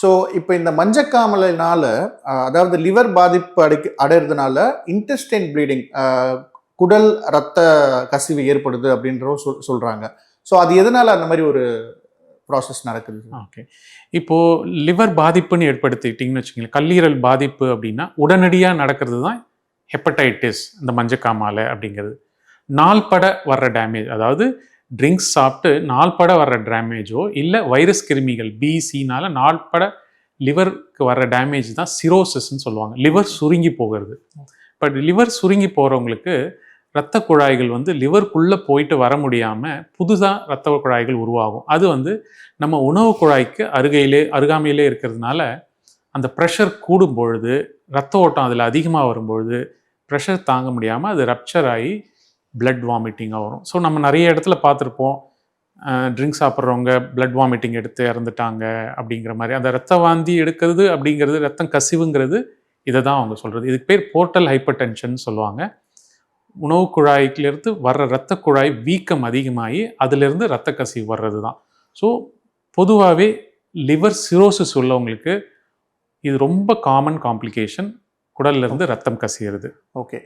So இப்போ இந்த மஞ்சக்காமலைனால அதாவது லிவர் பாதிப்பு அடைறதுனால இன்டெஸ்டைன் ப்ளீடிங், குடல் ரத்த கசிவு ஏற்படுது அப்படின்றதும் சொல்றாங்க. ஸோ அது எதனால அந்த மாதிரி ஒரு ப்ராசஸ் நடக்குது? ஓகே, இப்போது லிவர் பாதிப்புன்னு ஏற்படுத்திக்கிட்டிங்கன்னு வச்சுக்கோங்களேன், கல்லீரல் பாதிப்பு அப்படின்னா உடனடியாக நடக்கிறது தான் ஹெப்படைட்டிஸ், இந்த மஞ்சக்காமாலை அப்படிங்கிறது. நாள்பட வர்ற டேமேஜ், அதாவது ட்ரிங்க்ஸ் சாப்பிட்டு நாள்பட வர்ற டேமேஜோ இல்லை வைரஸ் கிருமிகள் பிசினால நாள்பட லிவருக்கு வர்ற டேமேஜ் தான் சிரோசிஸ்ன்னு சொல்லுவாங்க. லிவர் சுருங்கி போகிறது. பட் லிவர் சுருங்கி போகிறவங்களுக்கு இரத்த குழாய்கள் வந்து லிவருக்குள்ளே போயிட்டு வர முடியாமல் புதுசாக இரத்த குழாய்கள் உருவாகும். அது வந்து நம்ம உணவு குழாய்க்கு அருகாமையிலே இருக்கிறதுனால அந்த ப்ரெஷர் கூடும் பொழுது, ரத்த ஓட்டம் அதில் அதிகமாக வரும்பொழுது ப்ரெஷர் தாங்க முடியாமல் அது ரப்சர் ஆகி பிளட் வாமிட்டிங்காக வரும். ஸோ நம்ம நிறைய இடத்துல பார்த்துருப்போம், ட்ரிங்க்ஸ் சாப்பிட்றவங்க பிளட் வாமிட்டிங் எடுத்து இறந்துட்டாங்க அப்படிங்கிற மாதிரி. அந்த ரத்த வாந்தி எடுக்கிறது அப்படிங்கிறது, ரத்தம் கசிவுங்கிறது இதை தான் அவங்க சொல்கிறது. இதுக்கு பேர் போர்ட்டல் ஹைப்பர் டென்ஷன் சொல்லுவாங்க. உணவு குழாய்க்கிலிருந்து வர்ற இரத்த குழாய் வீக்கம் அதிகமாகி அதிலிருந்து இரத்த கசிவு வர்றது தான். ஸோ பொதுவாகவே லிவர் சிரோசிஸ் உள்ளவங்களுக்கு இது ரொம்ப காமன் காம்ப்ளிகேஷன், குடல்லிருந்து ரத்தம் கசிகிறது. ஓகே.